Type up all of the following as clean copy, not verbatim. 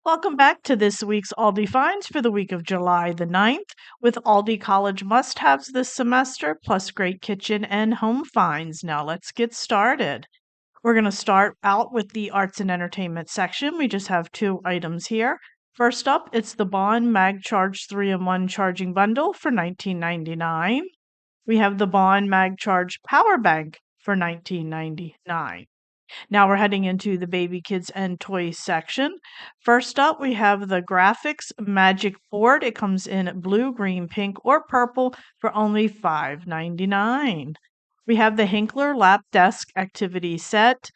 Welcome back to this week's Aldi Finds for the week of July the 9th with Aldi College must-haves this semester plus great kitchen and home finds. Now let's get started. We're going to start out with the arts and entertainment section. We just have two items here. First up, it's the Bond Mag Charge 3-in-1 charging bundle for $19.99. We have the Bond Mag Charge Power Bank for $19.99. Now we're heading into the baby, kids, and toys section. First up, we have the Graphics Magic Board. It comes in blue, green, pink, or purple for only $5.99. We have the Hinkler Lap Desk Activity Set.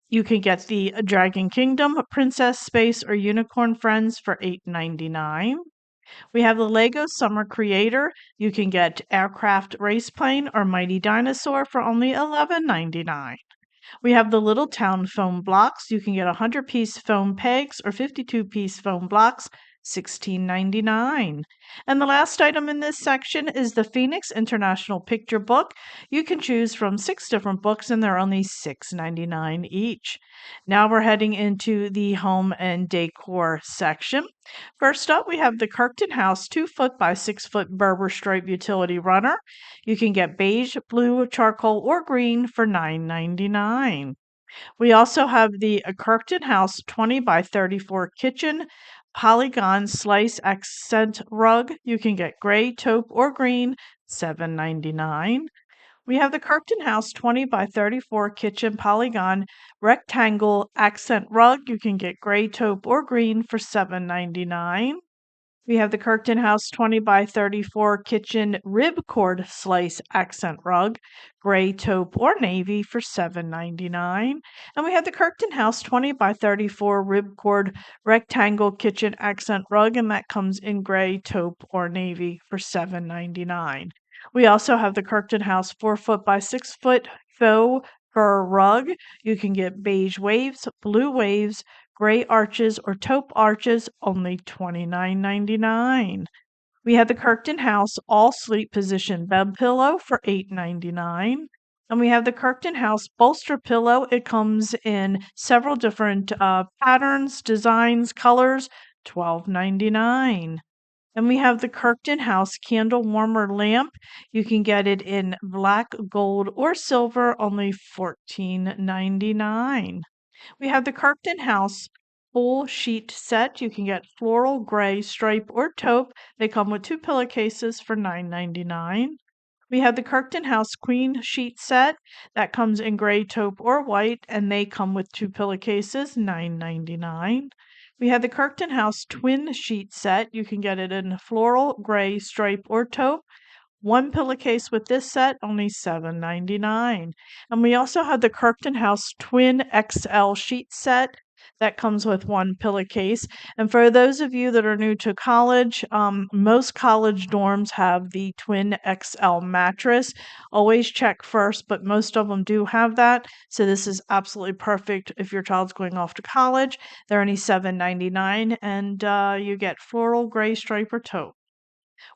You can get the Dragon Kingdom, Princess Space, or Unicorn Friends for $8.99. We have the Lego Summer Creator. You can get Aircraft Race Plane or Mighty Dinosaur for only $11.99. We have the Little Town foam blocks. You can get 100-piece foam pegs or 52-piece foam blocks, $16.99. And the last item in this section is the Phoenix International Picture Book. You can choose from 6 different books, and they're only $6.99 each. Now we're heading into the home and decor section. First up, we have the Kirkton House 2-foot by 6-foot Berber stripe utility runner. You can get beige, blue, charcoal, or green for $9.99. We also have the Kirkton House 20 by 34 kitchen polygon slice accent rug. You can get gray, taupe, or green, $7.99. We have the Kirkton House 20 by 34 kitchen polygon rectangle accent rug. You can get gray, taupe, or green for $7.99. We have the Kirkton House 20 by 34 kitchen ribcord slice accent rug, gray, taupe, or navy for $7.99. And we have the Kirkton House 20 by 34 ribcord rectangle kitchen accent rug, and that comes in gray, taupe, or navy for $7.99. We also have the Kirkton House 4-foot by 6-foot faux fur rug. You can get beige waves, blue waves, gray arches, or taupe arches, only $29.99. We have the Kirkton House all sleep position bed pillow for $8.99. And we have the Kirkton House bolster pillow. It comes in several different patterns, designs, colors, $12.99. And we have the Kirkton House candle warmer lamp. You can get it in black, gold, or silver, only $14.99. We have the Kirkton House full sheet set. You can get floral, gray, stripe, or taupe. They come with 2 pillowcases for $9.99. We have the Kirkton House queen sheet set. That comes in gray, taupe, or white, and they come with 2 pillowcases, $9.99. We have the Kirkton House twin sheet set. You can get it in floral, gray, stripe, or taupe. 1 pillowcase with this set, only $7.99. And we also have the Kirkton House Twin XL sheet set that comes with 1 pillowcase. And for those of you that are new to college, most college dorms have the Twin XL mattress. Always check first, but most of them do have that. So this is absolutely perfect if your child's going off to college. They're only $7.99, and you get floral, gray, stripe, or taupe.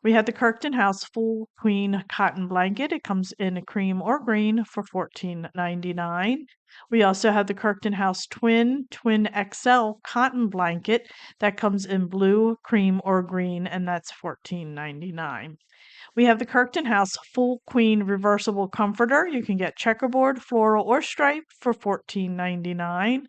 We have the Kirkton House full queen cotton blanket. It comes in a cream or green for $14.99. We also have the Kirkton House Twin XL cotton blanket that comes in blue, cream, or green, and that's $14.99. We have the Kirkton House full queen reversible comforter. You can get checkerboard, floral, or striped for $14.99.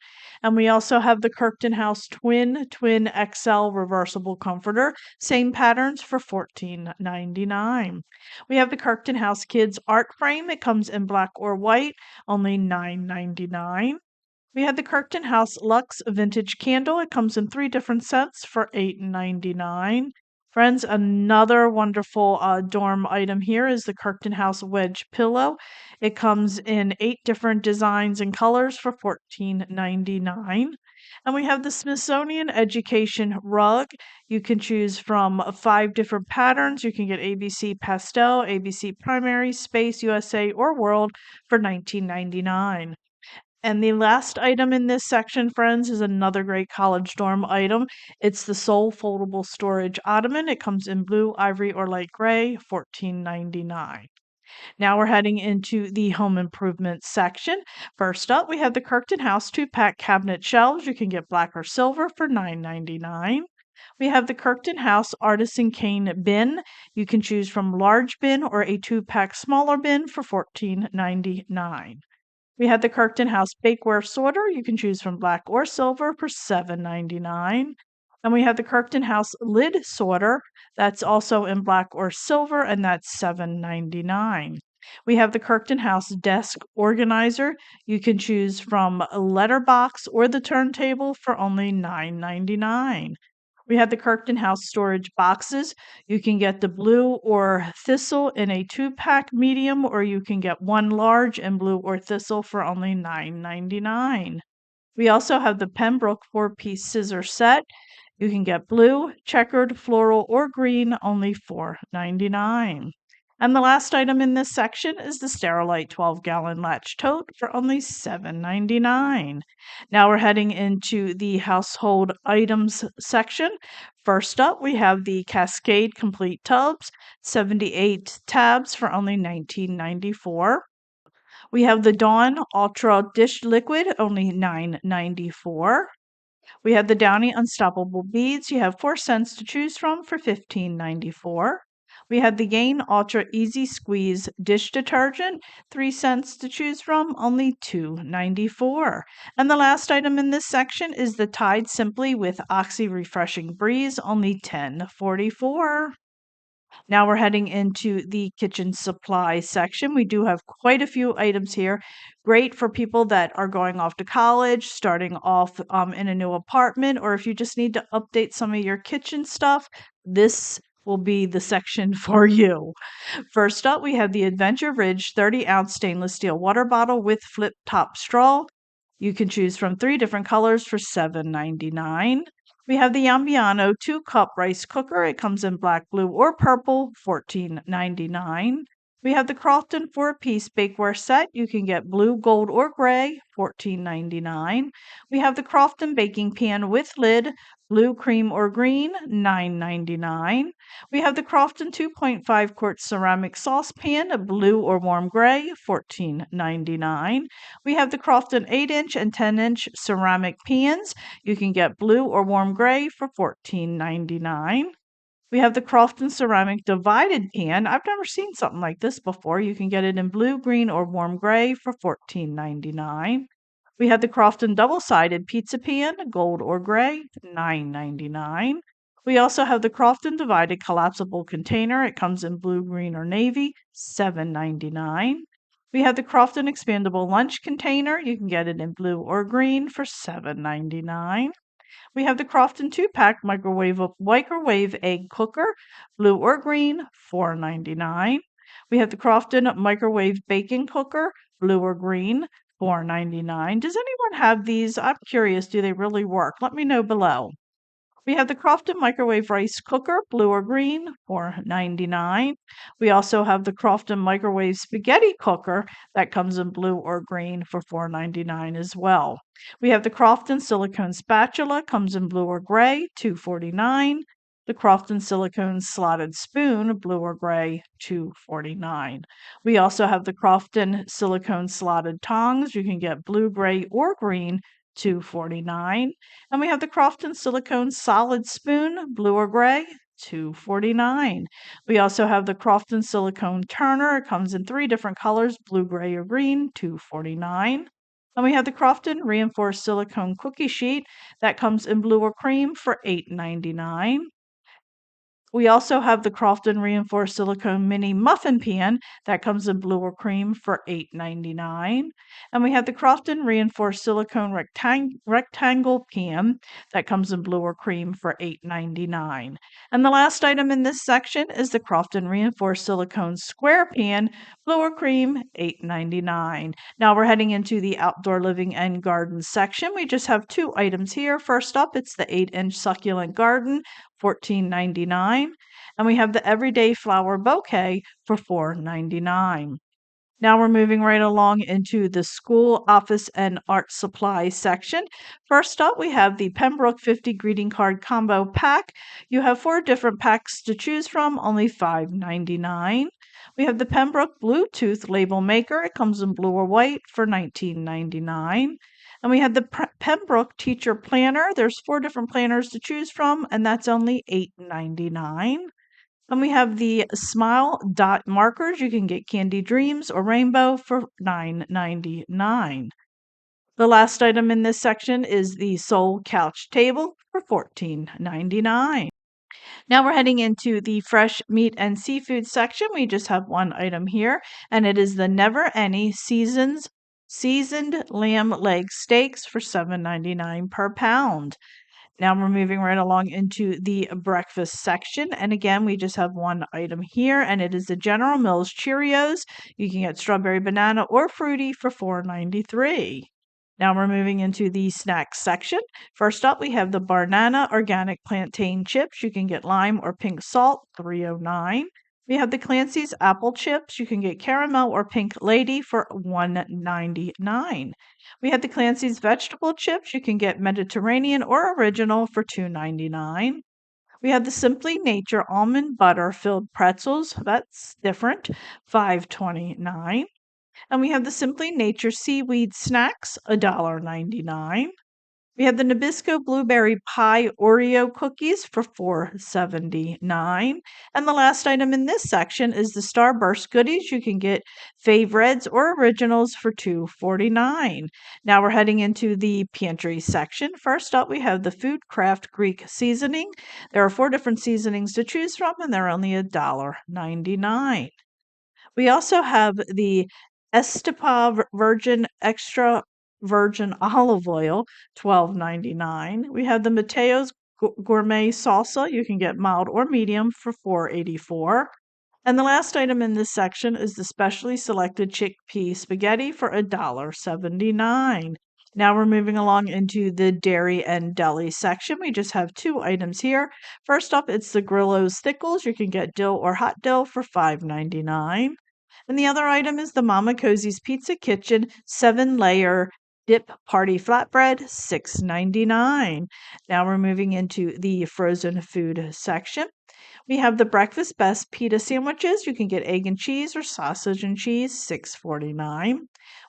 And we also have the Kirkton House Twin XL reversible comforter. Same patterns for $14.99. We have the Kirkton House Kids art frame. It comes in black or white, only $9.99. We have the Kirkton House Luxe Vintage Candle. It comes in 3 different scents for $8.99. Friends, another wonderful dorm item here is the Kirkton House Wedge Pillow. It comes in 8 different designs and colors for $14.99. And we have the Smithsonian Education Rug. You can choose from 5 different patterns. You can get ABC Pastel, ABC Primary, Space, USA, or World for $19.99. And the last item in this section, friends, is another great college dorm item. It's the Soul Foldable Storage Ottoman. It comes in blue, ivory, or light gray, $14.99. Now we're heading into the home improvement section. First up, we have the Kirkton House 2-pack cabinet shelves. You can get black or silver for $9.99. We have the Kirkton House Artisan Cane bin. You can choose from large bin or a 2-pack smaller bin for $14.99. We have the Kirkton House Bakeware Sorter. You can choose from black or silver for $7.99. And we have the Kirkton House Lid Sorter. That's also in black or silver, and that's $7.99. We have the Kirkton House Desk Organizer. You can choose from a letterbox or the turntable for only $9.99. We have the Kirkton House storage boxes. You can get the blue or thistle in a 2-pack medium, or you can get one large in blue or thistle for only $9.99. We also have the Pembroke 4-piece scissor set. You can get blue, checkered, floral, or green, only $4.99. And the last item in this section is the Sterilite 12-gallon latch tote for only $7.99. Now we're heading into the household items section. First up, we have the Cascade Complete Tubs, 78 tabs for only $19.94. We have the Dawn Ultra Dish Liquid, only $9.94. We have the Downy Unstoppable Beads. You have 4 cents to choose from for $15.94. We have the Gain Ultra Easy Squeeze Dish Detergent, 3 cents to choose from, only $2.94. And the last item in this section is the Tide Simply with Oxy Refreshing Breeze, only $10.44. Now we're heading into the kitchen supply section. We do have quite a few items here. Great for people that are going off to college, starting off in a new apartment, or if you just need to update some of your kitchen stuff, this will be the section for you. First up, we have the Adventure Ridge 30-ounce stainless steel water bottle with flip top straw. You can choose from 3 different colors for $7.99. We have the Yambiano 2-cup rice cooker. It comes in black, blue, or purple, $14.99. We have the Crofton 4-piece bakeware set. You can get blue, gold, or gray, $14.99. We have the Crofton baking pan with lid, blue, cream, or green, $9.99. We have the Crofton 2.5 quart ceramic saucepan, blue or warm gray, $14.99. We have the Crofton 8-inch and 10-inch ceramic pans. You can get blue or warm gray for $14.99. We have the Crofton ceramic divided pan. I've never seen something like this before. You can get it in blue, green, or warm gray for $14.99. We have the Crofton double-sided pizza pan, gold or gray, $9.99. We also have the Crofton divided collapsible container. It comes in blue, green, or navy, $7.99. We have the Crofton expandable lunch container. You can get it in blue or green for $7.99. We have the Crofton 2-pack microwave egg cooker, blue or green, $4.99. We have the Crofton microwave baking cooker, blue or green, $4.99. Does anyone have these? I'm curious, do they really work? Let me know below. We have the Crofton microwave rice cooker, blue or green, $4.99. We also have the Crofton microwave spaghetti cooker that comes in blue or green for $4.99 as well. We have the Crofton silicone spatula, comes in blue or gray, $2.49. The Crofton silicone slotted spoon, blue or gray, $2.49. We also have the Crofton silicone slotted tongs. You can get blue, gray, or green, $2.49. And we have the Crofton silicone solid spoon, blue or gray, $2.49. We also have the Crofton silicone turner. It comes in 3 different colors, blue, gray, or green, $2.49. And we have the Crofton reinforced silicone cookie sheet that comes in blue or cream for $8.99. We also have the Crofton reinforced silicone mini muffin pan that comes in blue or cream for $8.99. And we have the Crofton reinforced silicone rectangle pan that comes in blue or cream for $8.99. And the last item in this section is the Crofton reinforced silicone square pan, blue or cream, $8.99. Now we're heading into the outdoor living and garden section. We just have 2 items here. First up, it's the 8-inch succulent garden, $14.99. And we have the everyday flower bouquet for $4.99. Now we're moving right along into the school, office, and art supply section. First up, we have the Pembroke 50 greeting card combo pack. You have 4 different packs to choose from, only $5.99. We have the Pembroke Bluetooth label maker. It comes in blue or white for $19.99. And we have the Pembroke Teacher Planner. There's 4 different planners to choose from, and that's only $8.99. And we have the Smile Dot markers. You can get Candy Dreams or Rainbow for $9.99. The last item in this section is the Soul Couch Table for $14.99. Now we're heading into the fresh meat and seafood section. We just have one item here, and it is the Never Any seasoned lamb leg steaks for $7.99 per pound. Now we're moving right along into the breakfast section. And again, we just have one item here, and it is the General Mills Cheerios. You can get strawberry banana or fruity for $4.93. Now we're moving into the snacks section. First up, we have the Banana Organic Plantain Chips. You can get lime or pink salt, $3.09. We have the Clancy's Apple Chips. You can get caramel or pink lady for $1.99. We have the Clancy's Vegetable Chips. You can get Mediterranean or Original for $2.99. We have the Simply Nature Almond Butter Filled Pretzels. That's different, $5.29. And we have the Simply Nature Seaweed Snacks, $1.99. We have the Nabisco Blueberry Pie Oreo Cookies for $4.79. And the last item in this section is the Starburst Goodies. You can get Favorites or Originals for $2.49. Now we're heading into the pantry section. First up, we have the Food Craft Greek Seasoning. There are 4 different seasonings to choose from, and they're only $1.99. We also have the Estepar Virgin Extra Virgin Olive Oil, $12.99. We have the Mateo's Gourmet Salsa. You can get mild or medium for $4.84. And the last item in this section is the specially selected chickpea spaghetti for $1.79. Now we're moving along into the dairy and deli section. We just have 2 items here. First up, it's the Grillo's Thickles. You can get dill or hot dill for $5.99. And the other item is the Mama Cosie's Pizza Kitchen 7-layer dip party flatbread, $6.99. Now we're moving into the frozen food section. We have the Breakfast Best pita sandwiches. You can get egg and cheese or sausage and cheese, $6.49.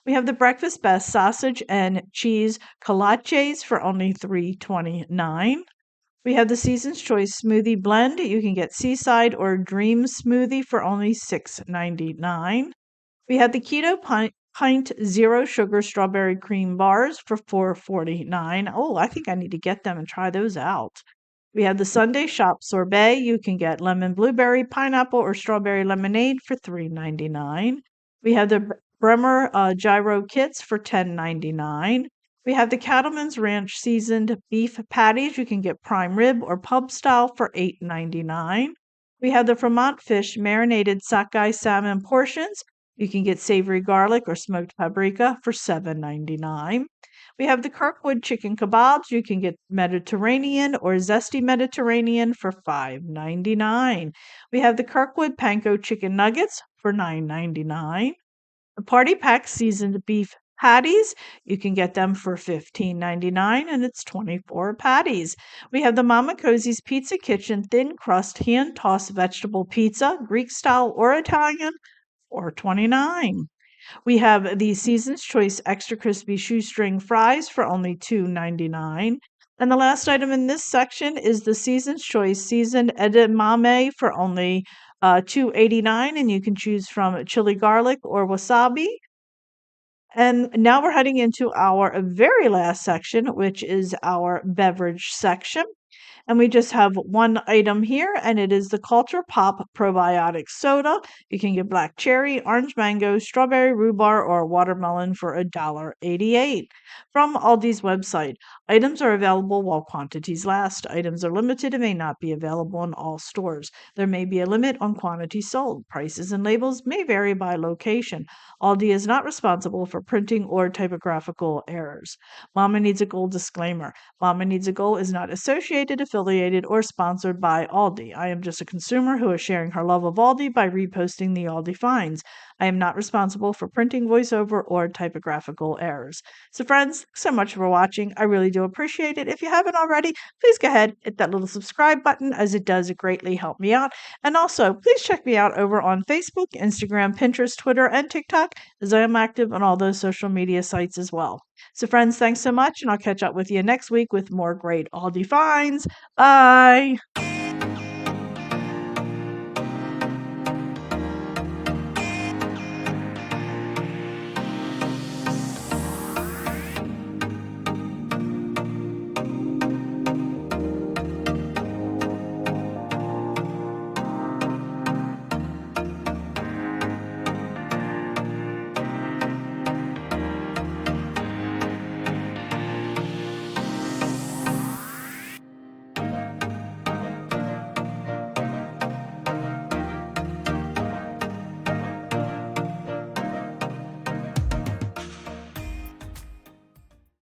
We have the Breakfast Best sausage and cheese kolaches for only $3.29. We have the Season's Choice Smoothie Blend. You can get Seaside or Dream Smoothie for only $6.99. We have the Keto Pint Zero Sugar Strawberry Cream Bars for $4.49. Oh, I think I need to get them and try those out. We have the Sunday Shop Sorbet. You can get lemon blueberry, pineapple, or strawberry lemonade for $3.99. We have the Bremer Gyro Kits for $10.99. We have the Cattleman's Ranch seasoned beef patties. You can get prime rib or pub style for $8.99. We have the Vermont Fish marinated sockeye salmon portions. You can get savory garlic or smoked paprika for $7.99. We have the Kirkwood chicken kebabs. You can get Mediterranean or zesty Mediterranean for $5.99. We have the Kirkwood panko chicken nuggets for $9.99. The Party Pack seasoned beef patties. You can get them for $15.99, and it's 24 patties. We have the Mama Cosie's Pizza Kitchen thin crust hand tossed vegetable pizza, Greek style or Italian, $4.29. We have the Season's Choice Extra Crispy Shoestring Fries for only $2.99. And the last item in this section is the Season's Choice Seasoned Edamame for only $2.89, and you can choose from chili garlic or wasabi. And now we're heading into our very last section, which is our beverage section. And we just have one item here, and it is the Culture Pop Probiotic Soda. You can get black cherry, orange mango, strawberry rhubarb, or watermelon for $1.88. From Aldi's website, items are available while quantities last. Items are limited and may not be available in all stores. There may be a limit on quantity sold. Prices and labels may vary by location. Aldi is not responsible for printing or typographical errors. Mama Needs a Goal disclaimer. Mama Needs a Goal is not associated, affiliated or sponsored by Aldi. I am just a consumer who is sharing her love of Aldi by reposting the Aldi Finds. I am not responsible for printing, voiceover, or typographical errors. So, friends, thanks so much for watching. I really do appreciate it. If you haven't already, please go ahead, hit that little subscribe button, as it does greatly help me out. And also, please check me out over on Facebook, Instagram, Pinterest, Twitter, and TikTok, as I am active on all those social media sites as well. So, friends, thanks so much, and I'll catch up with you next week with more great Aldi finds. Bye.